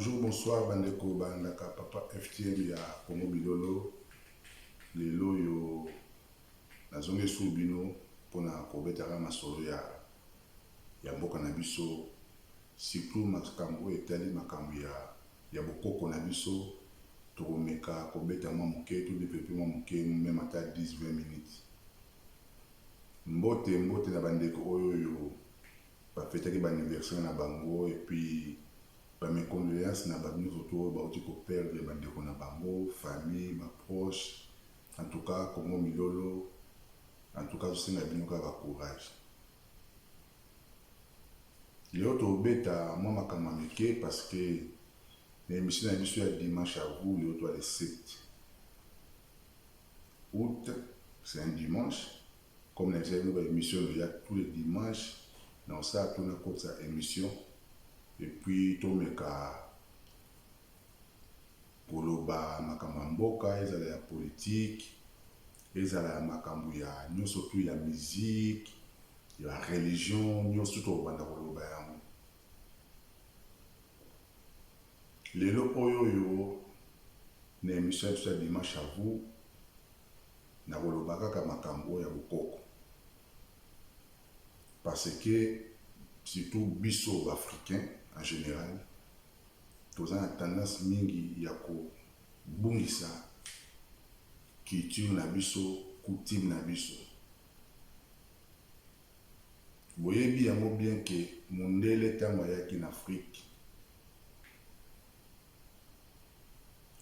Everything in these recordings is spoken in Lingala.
Bonjour, bonsoir, bandeko, bandaka, papa FTM ya Congo Bilolo. Lelo yo nazonge subino pona kobetaka masolo ya mboka na biso. Surtout makambo etali makambo ya bokoko na biso. Tokomeka kobeta mwa moke, tout développer mwa moke, même ata 10-20 minutes. Mbote na bandeko oyo yo bafetaki ba anniversaire na bango et puis mes condoléances na bamini autour bauti ko perdre bandeko na bango, famille, ma proche. En tout cas, Congo Milolo, en tout cas, je sais que ka courage. Leo to beta moi makama meke parce que l'émission na biso ya dimanche à vous, leo to le 7 août, c'est un dimanche. Comme nous avons une émission il y a tous les dimanches, dans ça tout na côté sa émission. Et puis tout meka koloba makambo mboka ezala ya politique, ezala makambo ya nyonso tu ya musique, ya religion, nyonso to banda koloba yango. Lelo oyo yo na émission ya dimanche à vous na koloba kaka makambo ya bokoko. Parce que surtout biso africain en général, tous a tendance mingi ya ko bungisa culture na biso, coutume na biso. Boyebi yango bien que mondele tango ayaki na Afrique,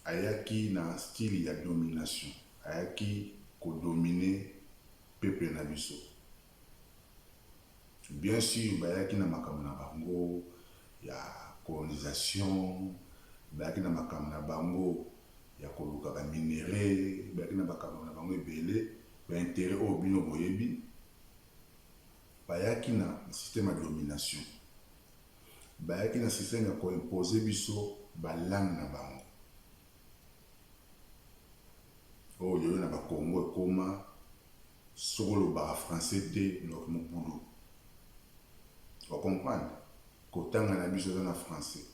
ayaki na style ya domination, ayaki ko dominer peuple na biso. Bien sûr, bayaki na makambo na bango ya colonisation, bayaki na makambo na bango ya koluka ba minéraux, bayaki na makambo na bango ebele, ba intérêt au bino boyebi, bayaki na système de domination, bayaki na système ya ko imposer biso ba langue na bango. Oh, yo na ba Congo ekoma solo ba français te no mobulu. Vous comprenez? Kotanga na biso na français.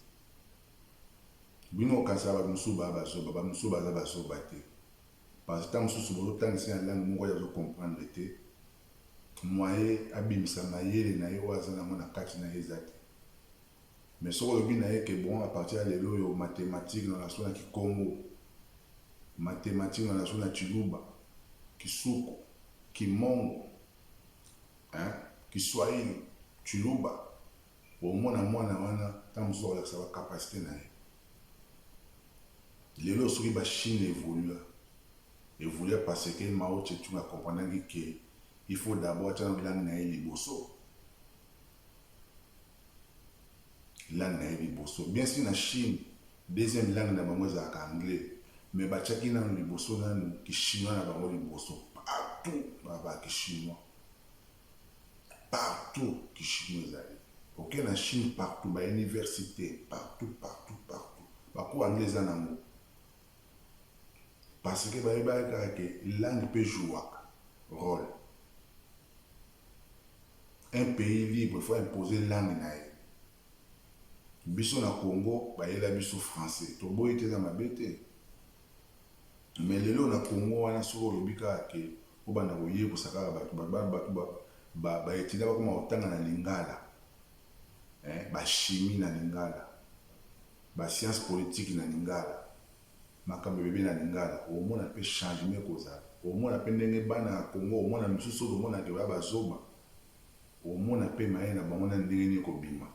Bino kansa ba musuba za basoba te. Parce que tant mususu bo tanga c'est la langue moko ya comprendre te. Moye abimisa mayele na yo azana mona kati na ezate. Mais soko lobi na ye que bon à partir de lelo yo mathématique na la sona ki Congo. Mathématique na la sona Chiluba, Kisuko, Kimongo, hein, Kiswahili. Chiluba, au moins wana tant que la capacité na les lois sur la Chine évolue parce que Mao Tse-tung a compris que il faut d'abord avoir une langue naïve liboso. Langue naïve liboso. Bien sûr na Chine deuxième langue na bango za anglais, mais bachaki na liboso na ki chinois na bango liboso partout ba ki chinois. Partout qui chinois ok na Chine partout ba université partout ba ko anglais anamo parce que ba que langue peut jouer rôle. Un pays libre faut imposer langue na ye. Biso na Congo ba yela biso français to boy te na mabete, mais lelo na Congo wana solo lobika ke obanda boye kusaka ba etina ba kuma otanga na lingala, ba chimie na lingala, ba science politique na lingala, makambo bebe na lingala. Au moins on peut changement koza, au moins on peut ndenge bana Congo, au moins na misusu au moins na ke ba zoba, au moins on peut maye na bango na ndenge ni ko bima.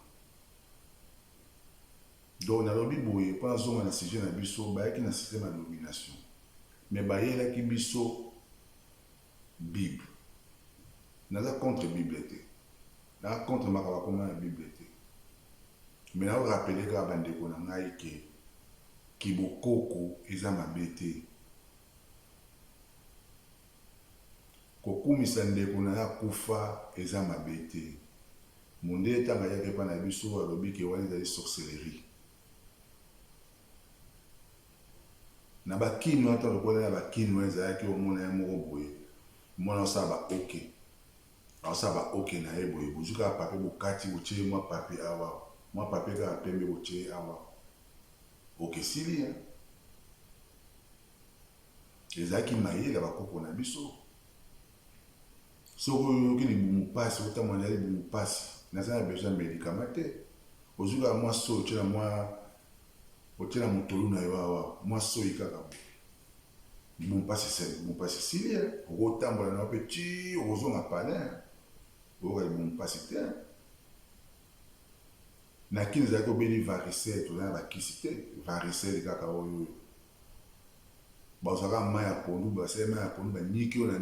Donc na lobi boye pa zonga na sujet na biso ba yaki na système de domination, mais ba yela ki biso Bible. Naza contre Bible te. Naza contre makaba koma na Bible te. Mais na rappeler ka bandeko na ngai ke kibokoko eza mabe te. Kokumisa ndeko na ya kufa eza mabe te. Monde tanga yake pa na biso alobi ke wani za sorcellerie. Na bakino ata lokola na bakino eza yake omona ya moko boye. Mona osaba okay. Osaba okay na ebo ebuzuka papier bukati buche mwa papier awa. Mwa papier ka pembe buche awa. okesili ezalaki mayele bakoko na biso soki oyoki libumu mpasi otambola libumu mpasi naza na besoin ya medikama te ozwika mwa so otie na motolu na yo awa mwa soyi kaka libumu mpasi sili okotambola na yo mpe ti okozonga palin oyoka libumu mpasi te na kini ezalaki obeli varicelle toza na bakisi te varicelle kaka oyo bazwaka mai ya pondu basali mai ya pondu banyiki yo na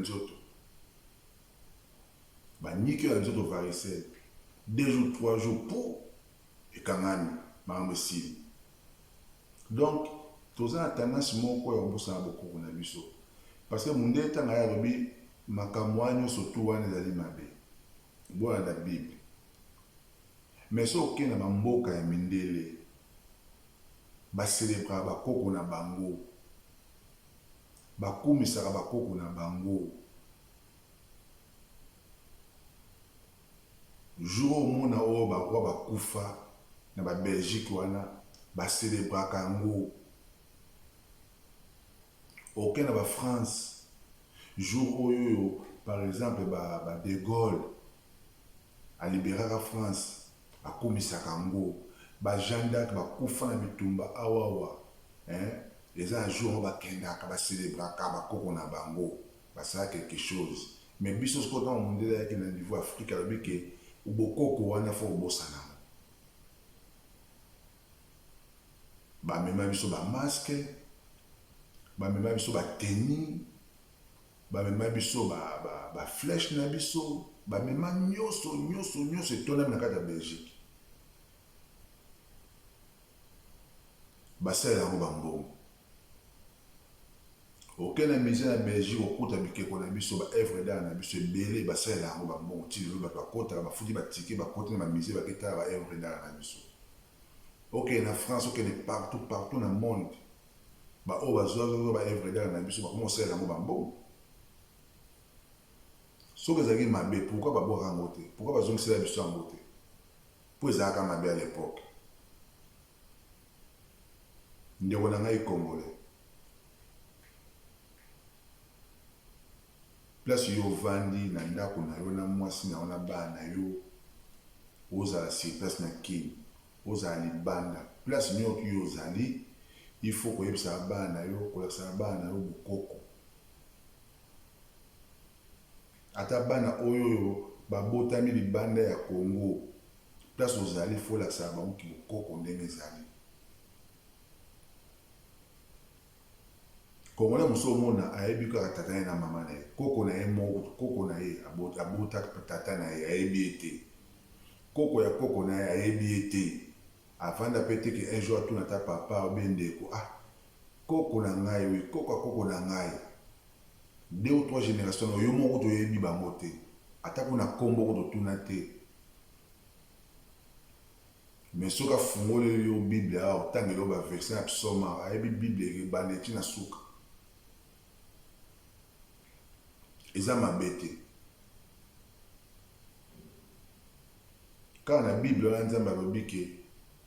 nzoto varicelle 2 jours 3 jours po ekangani makambo esili donc toza na tendance moko ya kobosana bokoko na biso parce que mundele ntango ye alobi makambo wana nyonso tu wana ezali mabe boya na bible mais so okende na bamboka ya mindele baselebraka bakoko na bango bakumisaka bakoko na bango jour omona oyo baroi bakufa na babelgique wana baselebraka yango okende na bafrance jour oyo par exemple de Gaulle aliberaka France bakumisaka yango Jean d'Arc bakufa na bitumba awawa eza un jour bakendaka baselebraka bakoko na bango basala quelque chose mais biso soki otanga mondele yaki na niveau afrique alobi ke bokoko wana fo obosanango bamema biso bamaske bamema biso bateni bamema biso baflèche na biso bamema nyonso etonami na kati ya belgique basalela yango bambongo okende na musée na belgique okuta bikeko na biso baœuvre d'art na biso ebele basalela yango bambongo ti lelo bato bakotaka bafuti batike bakoti na bamusée baketaka baœuvre d'art na biso okende na france okende partout na monde baoyo bazwa baœuvre d'art na biso bakoma kosalela yango bambongo soki ezalaki mabe pourkui babwaka yango te pourkui bazongisela biso yango te mpo ezalaka mabe à l'époque ndeko na ngai congolais place yo ovandi na ndako na yo na mwasi na yo na bana na yo ozala sur place na kini ozala libanda place nyonso yo ozali il faut koyebisaka bana na yo kolakisaka bana na yo bokoko ata bana oyo babotami libanda ya Congo place ozali faut lakisaka bango ki bokoko ndenge ezali Congolais mosusu omona ayebi kaka tata ye na mama na ye koko na ye moko koko na ye abota tata na ye ayebi ye te koko ya koko na ye ayebi ye te afanda mpe te ke un jour atuna ata papa obe ndeko koko na ngai oyo koko ya koko na ngai 2 ou 3 générations oyo moko toyebi bango te ata mpona kombo oko totuna te mais soki afungoli yo bible awa otangeli yo baverset na psaume ayebi bible ekebanda eti na suka eza mabe te kaka na bible wana nzambe alobi ke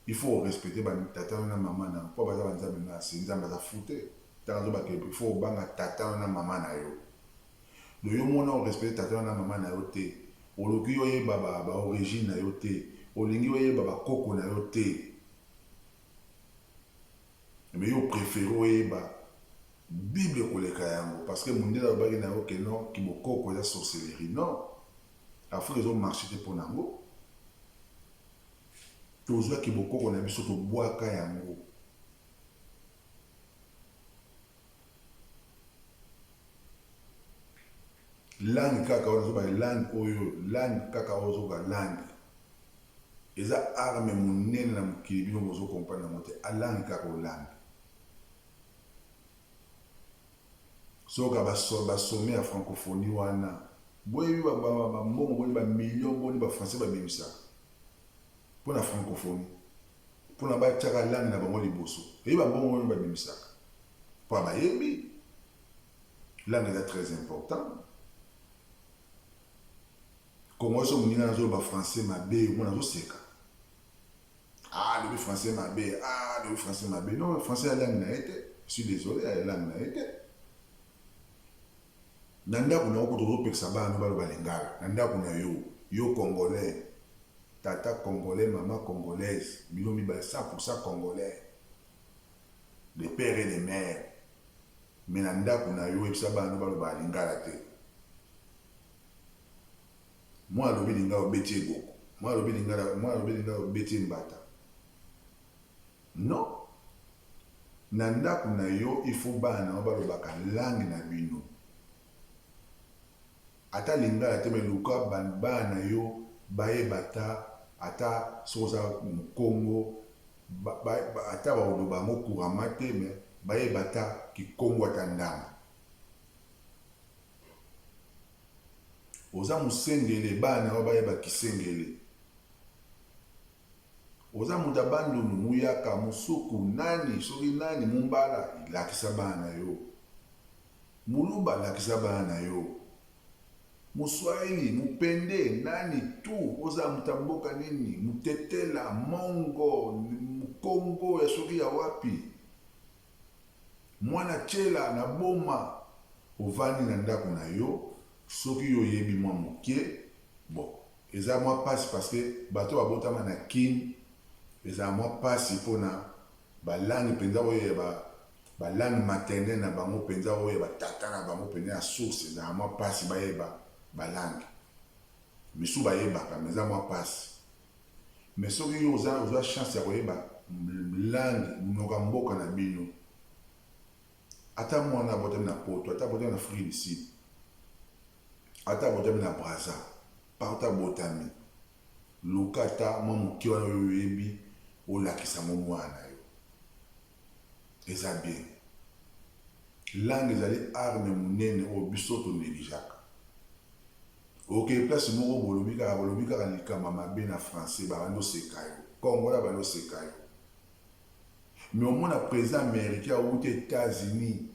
il faut respecter tata na mama na mpo baza banzambe na se nzambe aza fu te ntango azobaka il faut obanga tata na mama na yo loyo mona orespecte tata na mama na yo te oloki oyeba baorigine na yo te olingi oyeba bakoko na yo te mais yo préféré oyeba bible koleka yango parce que mondele alobaki na yo ke non ki bokoko eza sorcellerie non afrik ezomarche te mpo nango tozwaki bokoko na biso tobwaka yango langue kaka oyo nazoba langue oyo langue kaka oyo ozoka langue eza arme monene na mokili bino bozokomprendre yango te alangue kaka olangue soka basome ya francophonie wana boyebi bambongo boni bamillion boni bafrançais babimisaka mpona francophonie mpona batiaka langue na bango liboso eyi bambongo boni babimisaka mpo bayebi langue eza très important kongo so moninga nazoloba français mabe omona azoseka le français m'a bé, ah, le français m'a bé. Non, le français a langue n'a été. Je suis désolé, la langue n'a été. Nanda kuna oko to peksa ba no balo balingala. Nanda kuna yo congolais. Tata congolais, maman congolaise. Bilomi ba 100% congolais. Les pères et les mères. Mais nanda kuna yo peksa ba no balo balingala te. Moi lobi linga obeti boko. Moi lobi linga obeti mbata. Non. Nanda kuna yo il faut ba na balo baka langue na bino. Ata linga te me luka bana yo baye bata ata soza Congo ata ba odo bango kurama te me baye bata ki Congo atandama oza musengele bana yo baye ba kisengele oza mudabandu muyaka musuku nani soki nani mumbala ilakisa bana yo muluba lakisa bana yo Muswahili, mupende, nani tu, oza mutamboka nini, mutetela, mongo, mukongo ya soki ya wapi. Mwana chela na boma, ovani na ndako na yo, soki yo yebi mwa mokie, bon, eza mwa pasi parce que bato babotama na kin, eza mwa pasi pona balangi penza oyo balangi maternelle na bango penza oyo batata na bango penza ya source, eza mwa pasi bayeba balangue misu bayebaka mais eza mwa pasi mais soki yo oza chance ya koyeba langue mnoka mboka na bino ata mwana abotami na poto ata abotami na Afrique du Sud ata abotami na Brazza parta abotami luka ata mwa moke wana oyo oyebi olakisa mo mwana yo eza bien langue ezali arme monene oyo biso tonéglijaka ok, place moko bolobi kaka likama mabe na français bando sekayo. Kongola bando sekayo. Mais au moins le président américain aux États-Unis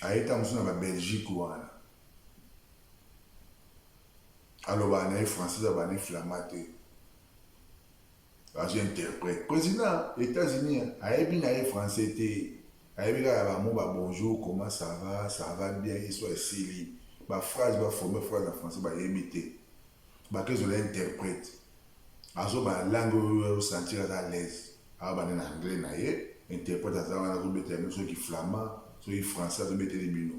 a été en la Belgique wana. Alors bana français bana flamate. J'interprète. Président États-Unis a été français té bonjour, comment ça va bien, ils sont ici. Ma phrase va former phrase en français, va imiter. Que je l'interprète. Alors, la langue où sentir à l'aise. Alors, en anglais, interprète à ça, on a ceux qui flamand, ceux qui français, on a les bino.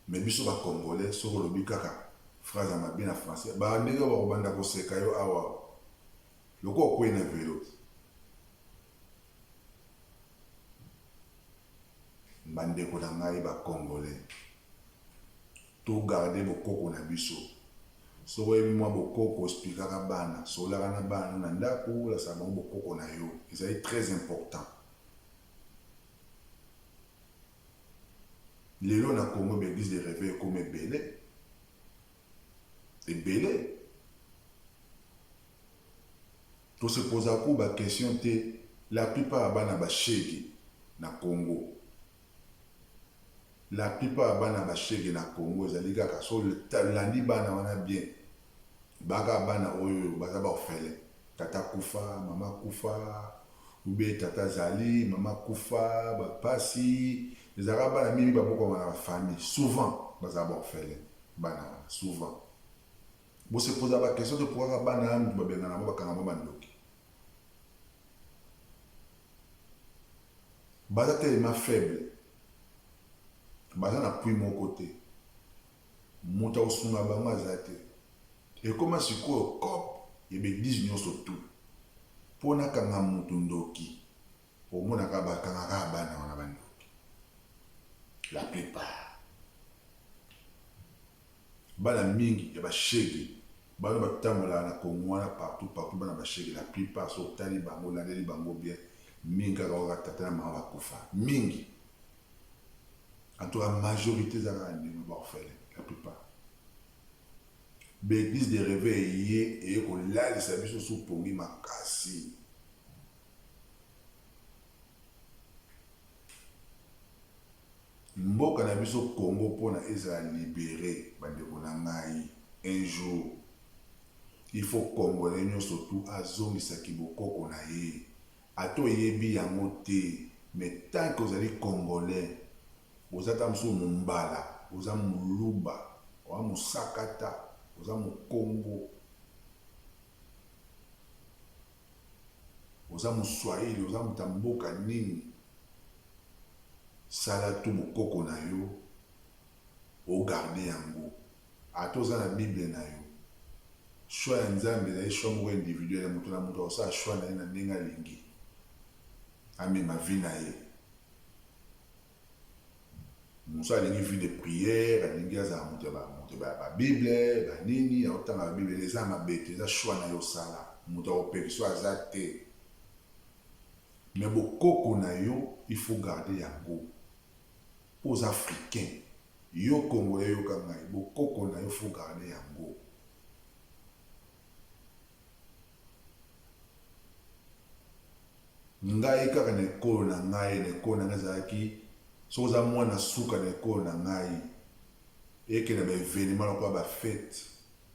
Mais biso ba congolais, sur le bikaka, phrase en bien en français. Bah, on est là, on va sekayo awa. Le corps quoi na vélo bande ko ngai ba congolais to garder bokoko na biso so we moi bokoko expliquer ka bana so la na bana na ndako la sa bokoko na yo c'est très important lelo na Congo l'église de réveil comme belé et belé to se pose à coup la question te la plupart bana ba shege na Congo la plupart bana ba shege na Congo ezali kaka so landi bana wana bien baga bana oyo baza ba ofele tata kufa mama kufa ube tata zali mama kufa ba pasi ezara bana mimi ba boko na famille souvent baza ba ofele bana souvent bo se pose la question de pouvoir bana ba benga na ba kanga ba ndoki baza tellement faible baza na pui mon côté muta osunga bango azate et comment sikoyo cop yebe 10 nyonso tout pona kanga mutu ndoki omona ka bakanga ka bana wana bandoki la plupart bana mingi ya bashege bana batambola na Congo wana partout bana bashege la plupart so tali bango landeli bango bien mingi kaka tata na mama bakufa mingi en tout cas majorité zala ndenge baofele la plupart l'église de réveil et kolalisa biso supongi makasi mboka na biso Congo pona ezala libéré bandeko na ngai un jour il faut congolais nyonso tu azongisa kibokoko na ye ato yebi yango te mais tant que ozali congolais oza ta mosusu mombala oza moluba oza mosakata oza mokongo oza moswahili oza moto mboka nini sala tu bokoko na yo ogarde yango ata oza na bible na yo choix ya nzambe ezali choix moko individuel ya moto na moto akosala choix na ye na ndenge alingi amema vi na ye mosu alingi vie de prière alingi azala moto ya babible banini aotanga babible eza mabe te eza choix na yo osala moto akopeki so aza te mais bokoko na yo il faut garder yango aux africains yo congolais yoka ngai bokoko na yo faut garder yango ngai kaka na ekolo na ngai ezalaki soki oza mwana suka na ekolo na ngai ekende baevenema lokola bafete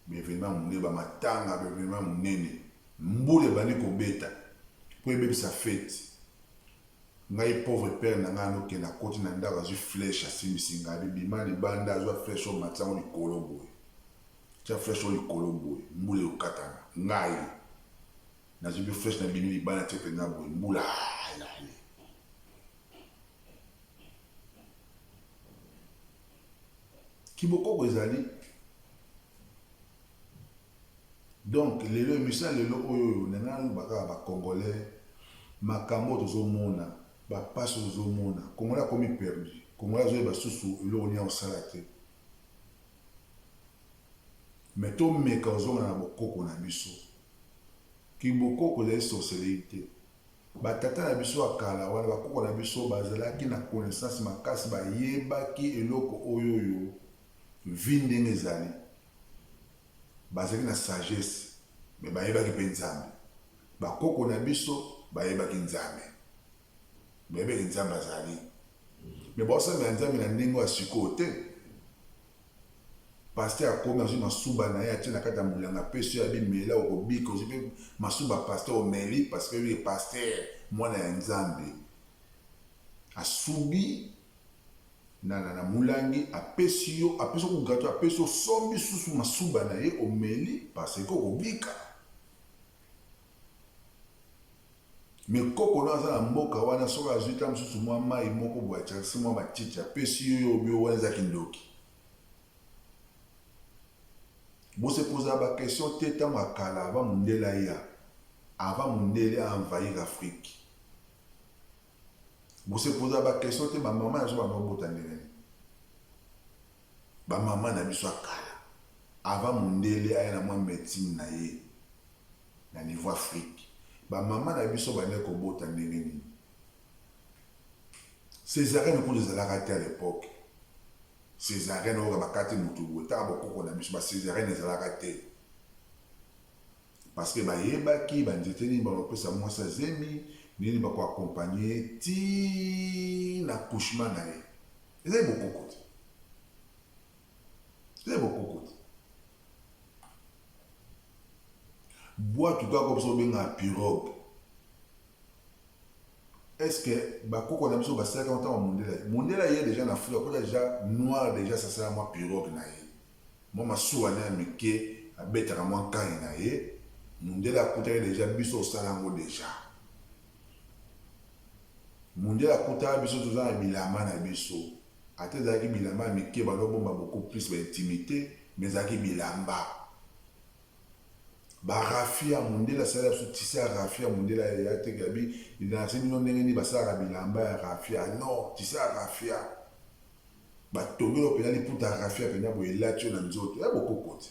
baevenema monene bamatanga baevenema monene mbula ebandi kobeta mpo ebebisa fete ngai pauvre père na ngai anokende akoti na ndako azwi flèche asimbisi ngai bibima libanda azwa flèche oyo matiango likolo boye tia flèche oyo likolo boye mbula ekokatana ngai nazwi mpe flèche na bimi libanda tie mpenza boye mbula elali kibokoko ezali donc lelo émission lelo oyo na ngai alobaka bacongolais makambo tozomona bapasi tozomona congolais akomi perdu congolais azoyeba susu eloko nia osala te mais tomeka ozonga na bokoko na biso kibokoko ezali sorcellerie te batata na biso ya kala wana bakoko na biso bazalaki na connaissance makasi bayebaki eloko oyoyo vi ndenge ezali bazalaki na sagesse me bayebaki mpe nzambe bakoko na biso bayebaki nzambe bayebaki nzambe azali me baosambela nzambe na ndenge ya sikoyo te paster akomi azwi masuba na ye atie na kati ya molanga mpe so ya bimela okobika ozwi mpe masuba paster omeli parce que ye paster mwana ya nzambe asubi na mulangi apesi yo kogato apesi yo sombi susu masuba na ye omeli parce que okobika me koko na aza na mboka wana soki azwi ta mosusu mwa mai moko boye atiakisi mwa matiti apesi yo oyo wana ezaki ndoki bosepoza bakestion te ntango akala ava mondele aya ava mondele aenvahir afrique bosepoza bakestion te bamama nazo banobota ndenge bamama na biso akala ava mondele aya na mwa médecine na ye na niveau afrique bamama na biso bande kobota ndenge nini césarienne kutu ezalaka te à l'époque césarienne oyo bakati motu boye taka bokoko na biso bacésarienne ezalaka te parce que bayebaki banzete nini bakopesa mwasi zemi nini bakoakompagne ti na couchement na ye ezali bokoko te ezali bokoko te bwatu kaka biso obengaka pirogue est-ce que bakoko na biso basalaka ntango mondela ye déjà na afrique akoza déjà noir déjà sasala mwa pirogue na ye mwa masuwa na ya mike abetaka mwa nkani na ye mondela akutaki déjà biso osala yango déjà mondela akutaka biso toza na bilamba na biso ata ezalaki bilamba ya mike balobomba beaucoup plus baintimité mais ezalaki bilamba barafia mondela asala biso tise ya rafia mondela ya teke yabi linasi bino ndenge nini basalaka bilamba ya rafia non tise ya rafia batongelo mpenza liputa ya rafia mpenza boye elati yo na nzoto ya bokoko te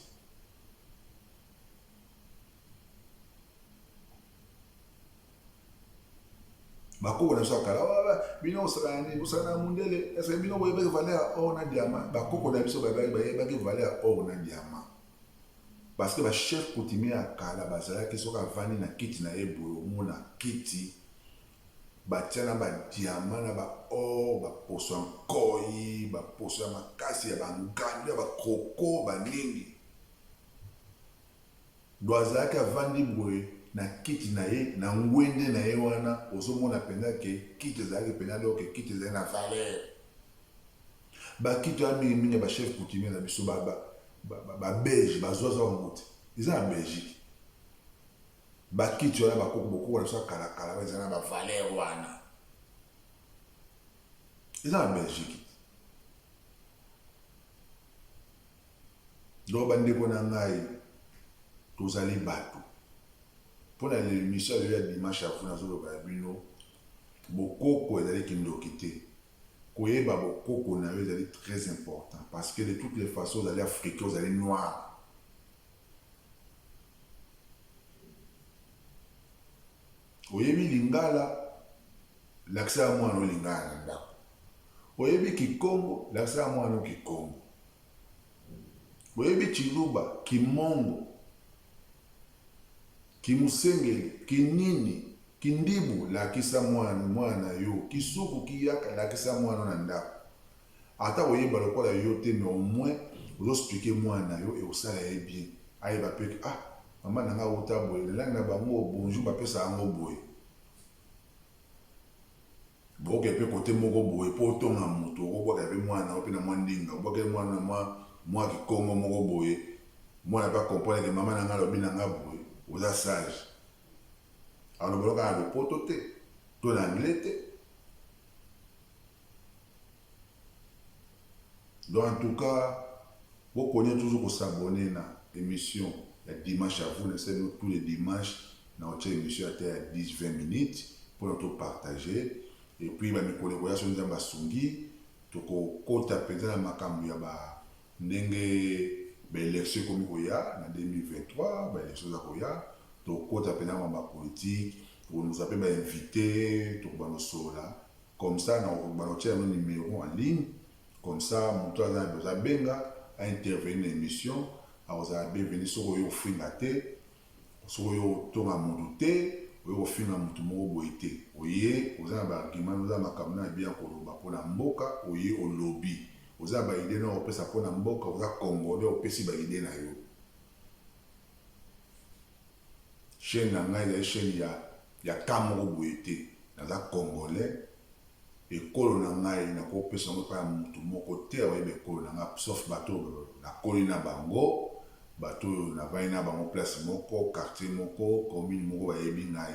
bakoko na biso akala bino osala nini osala na mondele eske bino boyebaki valeur ya or na diama bakoko na biso bayebaki valeur ya or na diama parce que bachef coutumier ya kala bazalaki soki avandi na kiti na ye boye omona kiti batia na badiama na baor baposo ya nkoi baposo ya makasi ya bangando ya bakroko banini do azalaki avandi boye na kiti na ye na ngwende na ye wana ozomona mpenza ke kiti ezalaki mpenza loke kiti ezali na valeur bakiti oya mingimingi ya bachef coutumier na biso babelge bazwaza wango te eza na belgique bakiti wana bokoko na biso akalakala eza na bavaler wana eza na belgique donc bandeko na ngai tozali bato mpo na l'émission ya dimanche afuna azoloba ya bino bokoko ezali kindoki te koyeba bokoko na yo ezali très important parce que de toutes les façons ozali africain ozali noir oyebi lingala lakisa ya mwana olingala na ndako oyebi kikongo lakisa ya mwana kikongo oyebi chiluba kimongo kimusengeli kinini kindibu lakisa mwana yo kisuku kiyaka lakisa mwana na ndako ata oyeba lokola yo te mais au moins ozoexplike mwana yo e osala ye bien ayeba pe mama nanga uta boye lelangi na bango bonjour bapesa yango boye boke pe kote moko boye po otonga moto okobwaka pe mwana ope na mwa ndinga obwaka mwana mwa kikongo moko boye mwana pa comprendre ke mama nanga lobi nanga boye oza sage aloboloka na lopoto te to na anglais te donc en tout cas vous connaissez toujours pour s'abonner à l'émission le dimanche à vous, nous tous les dimanches dans notre émission à 10-20 minutes pour nous partager et puis bah mes collègues sont dans basungi toko kota pendant la makambu ya ba ndenge ba élection comme koya en 2023 ba élection za koya toko kota pendant ma politique pour nous appeler ba invité to ba no sola comme ça na ba notre numéro en ligne comme ça moto aza benga à intervenir dans l'émission aza bienvenue sur yo finga te sur yo tonga mudu te oyo finga mutu moko boye te oye oza na baargument oza makambo na bien koloba mpona mboka oye olobi oza baide na opesa mpona mboka oza congolais opesi baide na yo chaîne na ngai ezali chaîne ya ka moko boye te naza congolais ekolo na ngai nakopesa yango epai ya motu moko te oyeba ekolo na ngai sauf bato nakoli na bango bato oyo navandi na bango place moko quartier moko commune moko bayebi ngai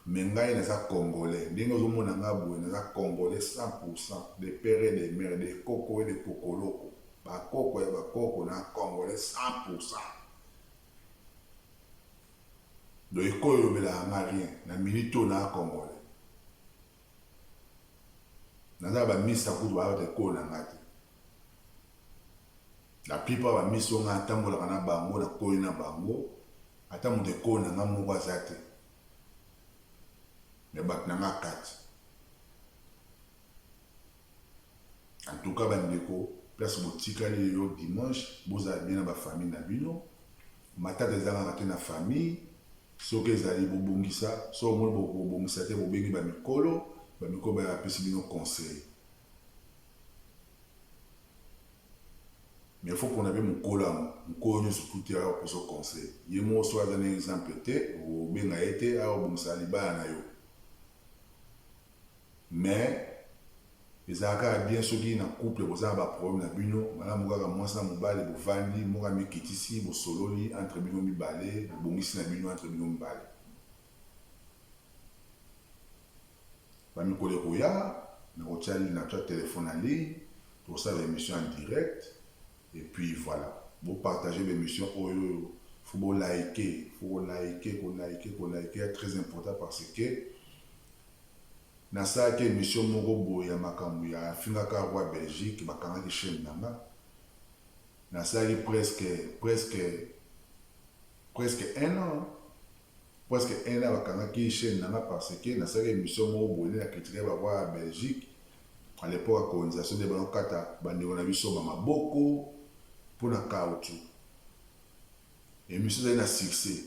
me ngai naza congolais ndenge ozomona ngai boye naza congolais 100% de père et de mère de koko et de kokoloko bakoko ya bakoko na congolais 100%. donc ekolo elobelaka ngai rien na minute oyo na congolais naza bamisa kutu bayota ekolo na ngai te la plupart bamisi oyo ngai atambolaka na bango nakoli na bango ata moto ekolo na ngai moko aza te me bato na ngai kati en tout cas bandeko place botikali yo dimanche bozala bien na bafamille na bino matata ezalaka te na famille soki ezali bobongisa so omoni bobongisa te bobengi bamikolo bayapesi bino conseil mais il faut qu'on ait mokolo nyonso tuti ayo kopesa conseil ye moko so aza na exemple te obenga ye te ayo obongisa libala na yo mais ezalaka bien soki na couple boza na baproblème na bino malamu kaka mwasi na mobali bovandi moko amikitisi bosololi entre bino mibale bobongisi na bino entre bino mibale bamikolo ekoya na tia téléphone en ligne tosala émission en direct et puis voilà vous partagez l'émission oyo faut vous liker très important parce que nasalaki émission moko boye ya makambo ya afingaka roi Belgique bakangaki chaîne nanga nasalaki presque un an bakangaki chaîne nanga parce que nasalaki émission moko boye na critiquer ba roi Belgique à l'époque la colonisation de banokata bandeko na biso ba maboko mpona kautu émission ezali na succès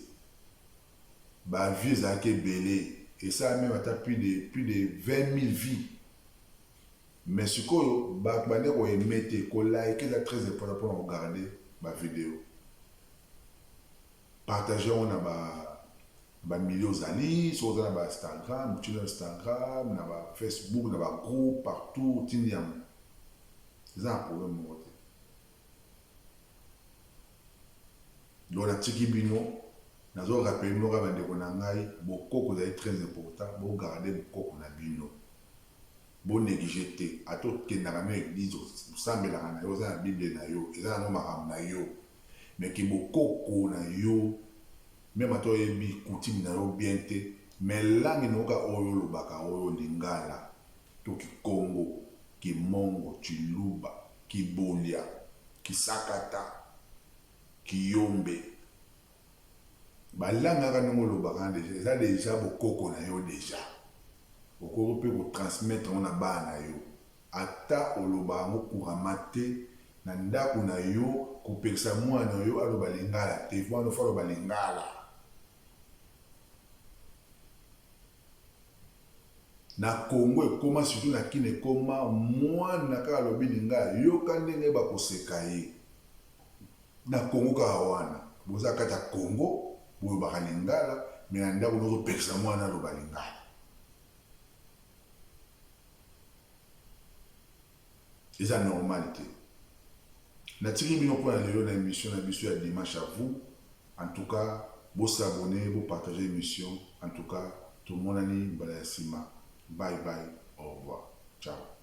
bavie ezalaki ebele Et ça a même atteint plus de 20 000 vies. Mais ce que vous mettez, vous likez, c'est très important pour regarder ma vidéo. Partagez on a millions d'amis, sur Instagram, Instagram, Facebook, groupe, partout, c'est un problème. Donc, la Tikibino, nous avons rappelé nous avons des bonangaï, beaucoup est très important, vous gardez beaucoup na bino. Vous négligez, à tout qui n'a jamais église, vous semblez la Bible na yo, et ça n'a pas na yo. Mais qui beaucoup na yo, même à toi ebi coutume na yo bien te, mais là nous avons oyo lubaka oyo lingala, to ki Congo, ki Mongo, Chiluba, ki Bolia, ki Sakata. Kiyombe balanga kanongo lobaka déjà eza déjà bokoko na yo déjà okoko pe ko transmettre on a ba na yo ata oloba ngo kurama te na ndako na yo kopekisa mwana yo aloba lingala te mwana fo aloba lingala na Congo ekoma surtout na kine ekoma mwana kaka alobi lingala yoka ndenge bakoseka ye na Congo kawana boza kata Congo boyo bakalingala mais na ndako nozo pekisa mwana lo balingala eza normalité na tiki bino pour lelo na émission na biso ya dimanche à vous en tout cas vous s'abonner vous partager l'émission en tout cas tout le monde ani bala sima bye bye au revoir ciao.